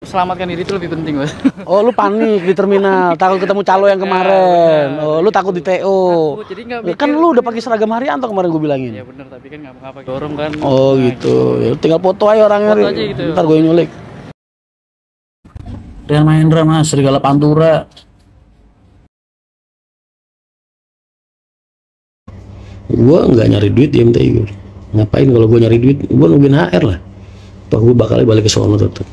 selamatkan diri itu lebih penting, Mas. Oh, lu panik di terminal, takut ketemu calo yang kemarin. Oh, lu takut di TO. Jadi nggak mikir. Kan lu udah pakai seragam Haryanto kemarin gue bilangin. Ya bener, tapi kan nggak pakai dorong kan. Oh gitu. Ya, tinggal foto aja orangnya. Foto aja gitu. Ntar gue nyulik. Rian Mahendra Mas, Serigala Pantura. Gue nggak nyari duit di MTI gue. Ngapain kalau gue nyari duit? Gue nungguin HR lah. Toh gue bakal balik ke sono tetap.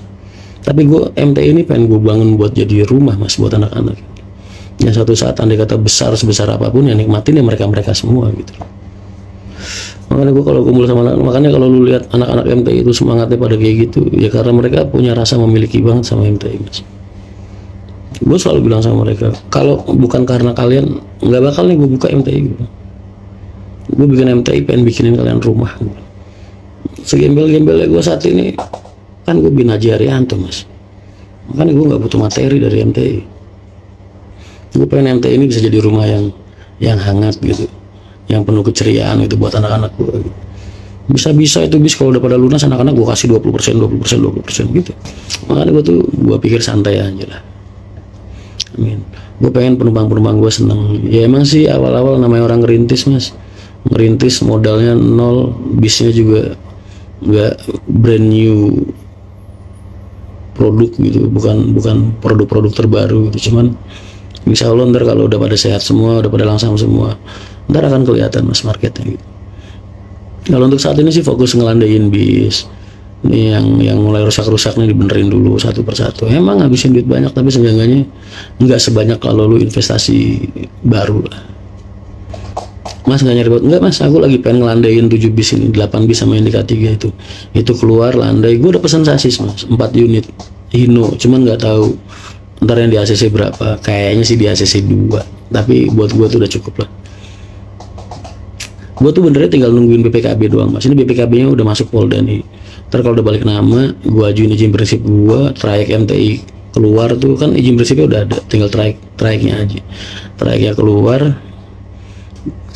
Tapi gue MTI ini pengen gue bangun buat jadi rumah Mas buat anak-anak. Ya suatu saat andai kata besar sebesar apapun ya nikmatin ya mereka semua gitu. Makanya gue kalau kumpul sama anak, makanya kalau lu lihat anak-anak MTI itu semangatnya pada kayak gitu ya karena mereka punya rasa memiliki banget sama MTI Mas. Gue selalu bilang sama mereka, kalau bukan karena kalian nggak bakal nih gue buka MTI gue. Gue bikin MTI pengen bikinin kalian rumah. Segembel-gembelnya gue saat ini kan gue bin Haji Haryanto Mas. Makanya gue nggak butuh materi dari MTI. Gue pengen MTI ini bisa jadi rumah yang hangat gitu, yang penuh keceriaan gitu buat anak-anak gue gitu. Bisa-bisa itu bis kalau udah pada lunas anak-anak gue kasih 20% gitu. Makanya gue pikir santai aja lah. Amin. Gue pengen penumpang-penumpang gue seneng. Ya emang sih awal-awal namanya orang ngerintis Mas, ngerintis modalnya nol, bisnya juga nggak brand new produk gitu, bukan produk-produk terbaru gitu. Cuman insya Allah ntar kalau udah pada sehat semua, udah pada langsam semua, ntar akan kelihatan Mas marketnya gitu. Kalau untuk saat ini sih fokus ngelandain bis. Ini yang mulai rusak-rusak nih dibenerin dulu satu persatu. Emang ngabisin duit banyak tapi seenggaknya nggak sebanyak kalau lu investasi baru lah. Mas nggak nyari buat enggak Mas, aku lagi pengen ngelandain 7 bis ini, 8 bis sama yang di K3 itu keluar landai. Gue udah pesen sasis Mas, 4 unit Hino, cuman nggak tahu ntar yang di ACC berapa. Kayaknya sih di ACC 2, tapi buat gue tuh udah cukup lah. Gue tuh benernya tinggal nungguin BPKB doang Mas. Ini BPKB nya udah masuk Polda nih. Ntar kalau udah balik nama, gue ajuin izin prinsip gue, trayek MTI keluar tuh kan izin prinsipnya udah ada, tinggal trayeknya aja. Trayeknya keluar,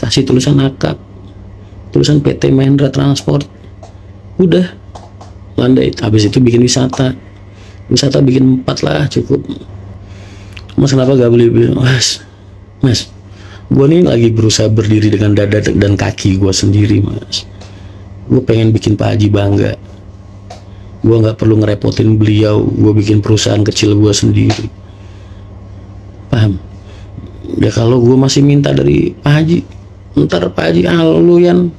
kasih tulisan akad, tulisan PT Mahendra Transport, udah landai. Habis itu bikin wisata bikin 4 lah cukup. Mas kenapa gak beli? Mas, gue nih lagi berusaha berdiri dengan dada dan kaki gue sendiri Mas. Gue pengen bikin Pak Haji bangga. Gue nggak perlu ngerepotin beliau. Gue bikin perusahaan kecil gue sendiri. Paham? Ya kalau gue masih minta dari Pak Haji, ntar Pak Haji lu yang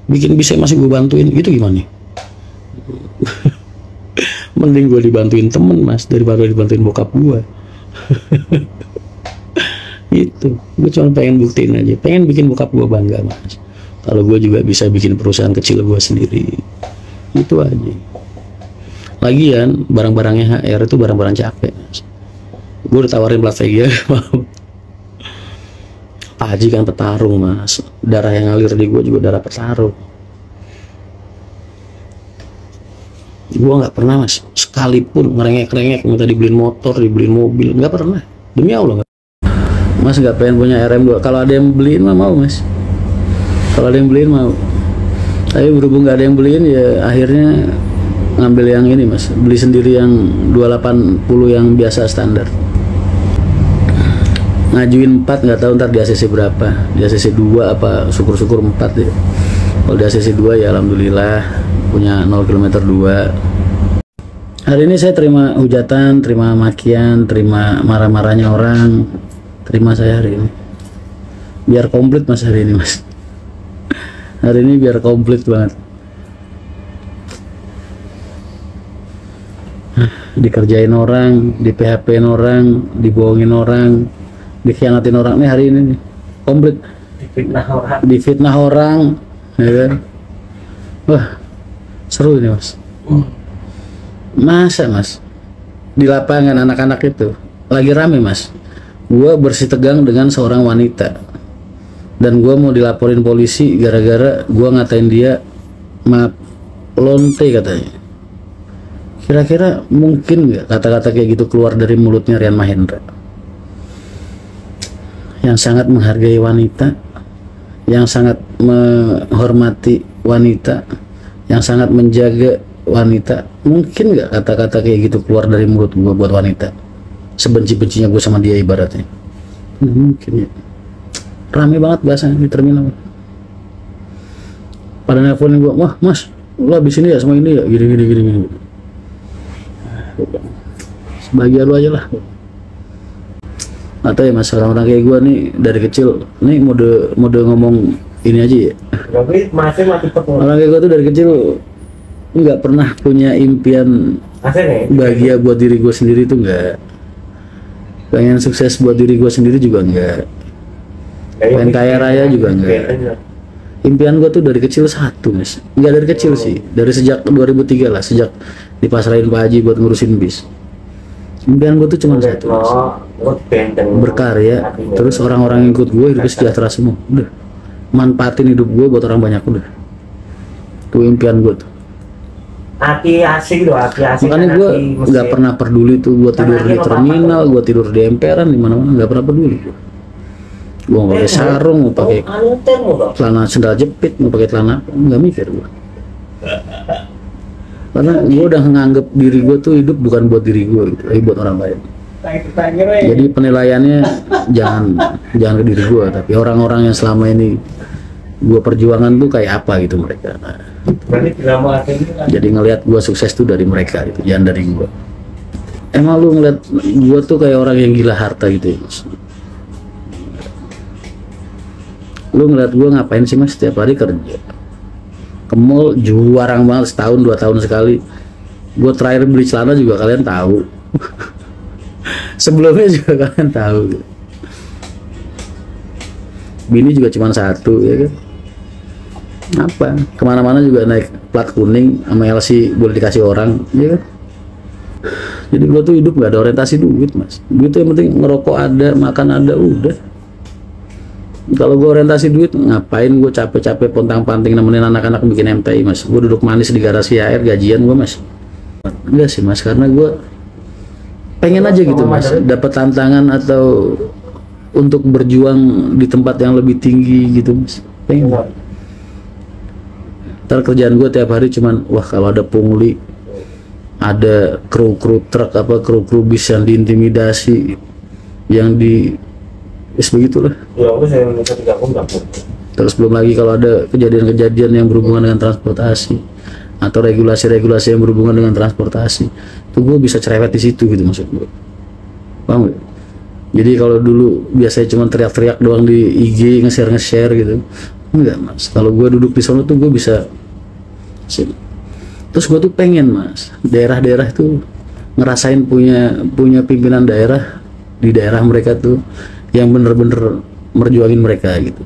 bikin bisa masih gue bantuin, gitu gimana? Mending gue dibantuin temen Mas daripada dibantuin bokap gue. Gitu. Gue cuma pengen buktiin aja, pengen bikin bokap gue bangga Mas. Kalau gue juga bisa bikin perusahaan kecil gue sendiri, itu aja. Lagian barang-barangnya HR itu barang-barang capek Mas. Gue udah tawarin plat VG mau. Pak Haji kan petarung Mas, darah yang ngalir di gue juga darah petarung. Gue nggak pernah Mas sekalipun ngerengek-rengek minta dibeliin motor, dibeliin mobil, nggak pernah, demi Allah. Mas nggak pengen punya RM2. Kalau ada yang beliin mah mau Mas, kalau ada yang beliin mau. Tapi berhubung nggak ada yang beliin ya akhirnya ngambil yang ini Mas, beli sendiri yang 280 yang biasa standar. Ngajuin 4 nggak tahu ntar di ACC berapa, di ACC 2 apa syukur-syukur 4 ya. Kalau di ACC 2 ya alhamdulillah punya 0 km 2. Hari ini saya terima hujatan, terima makian, terima marah-marahnya orang, terima saya hari ini. Biar komplit Mas hari ini Mas. Hari ini biar komplit banget. Dikerjain orang, di PHP-in orang, dibohongin orang, dikhianatin orang nih hari ini nih. Komplit. Difitnah orang, ya kan? Wah, seru ini Mas. Masa Mas di lapangan anak-anak itu lagi rame Mas, gua bersih tegang dengan seorang wanita dan gua mau dilaporin polisi gara-gara gua ngatain dia maaf lonte katanya. Kira-kira mungkin nggak kata-kata kayak gitu keluar dari mulutnya Rian Mahendra yang sangat menghargai wanita, yang sangat menghormati wanita, yang sangat menjaga wanita, mungkin nggak kata-kata kayak gitu keluar dari mulut gue buat wanita sebenci-bencinya gue sama dia ibaratnya. Mungkin ya, rame banget bahasanya di terminal. Pada nelfonin gue, wah mas, lo habis ini ya sama ini ya, gini. Sebagian lu aja lah. Atau ya mas, orang-orang kayak gue nih dari kecil nih mode ngomong ini aja ya. Orang kayak gue tuh dari kecil nggak pernah punya impian bahagia buat diri gue sendiri tuh nggak. Pengen sukses buat diri gue sendiri juga nggak. Pengen kaya raya juga nggak. Impian gue tuh dari kecil satu mas. Nggak dari kecil sih, dari sejak 2003 lah, sejak dipasrahin Pak Haji buat ngurusin bis. Impian gue tuh cuma satu mas. Berkarya, terus orang-orang yang ikut gue hidup sejahtera semua. Udah, manfaatin hidup gue buat orang banyak, udah. Itu impian gue tuh. Aki asik. Makanya gue nggak pernah peduli tuh gue tidur di terminal, gue tidur di emperan, di mana-mana nggak pernah peduli. Gue mau pakai sarung, mau pakai celana sendal jepit, mau pakai celana, nggak mikir gue. Karena gue udah nganggep diri gue tuh hidup bukan buat diri gue, gitu, tapi buat orang lain. Jadi penilaiannya jangan ke diri gue, tapi orang-orang yang selama ini gue perjuangan tuh kayak apa gitu mereka. Nah, jadi ngelihat gue sukses tuh dari mereka gitu, jangan dari gue. Emang lu ngeliat gue tuh kayak orang yang gila harta gitu ya mas? Lu ngeliat gue ngapain sih mas? Setiap hari kerja ke mall, jarang banget, setahun 2 tahun sekali. Gue terakhir beli celana juga kalian tahu. Sebelumnya juga kalian tahu gitu. Bini juga cuma satu ya kan. Apa kemana-mana juga naik plat kuning sama LC boleh dikasih orang ya kan. Jadi gue tuh hidup gak ada orientasi duit mas. Duit tuh yang penting ngerokok ada, makan ada, udah. Kalau gue orientasi duit, ngapain gue capek-capek pontang-panting nemenin anak-anak bikin MTI mas. Gue duduk manis di garasi air gajian gue mas. Enggak sih mas, karena gue pengen aja gitu mas, dapat tantangan atau untuk berjuang di tempat yang lebih tinggi gitu mas. Pengen. Ntar kerjaan gue tiap hari cuman, wah kalau ada pungli, ada kru truk apa kru bis yang diintimidasi, yang di begitulah. Terus belum lagi kalau ada kejadian-kejadian yang berhubungan dengan transportasi atau regulasi-regulasi yang berhubungan dengan transportasi, itu gue bisa cerewet di situ gitu maksud gue. Paham gak? Jadi kalau dulu biasanya cuma teriak-teriak doang di IG, nge-share gitu, enggak mas. Kalau gue duduk di sana tuh gue bisa. Terus gue tuh pengen mas, daerah-daerah tuh ngerasain punya pimpinan daerah di daerah mereka tuh yang bener-bener merjuangin mereka gitu.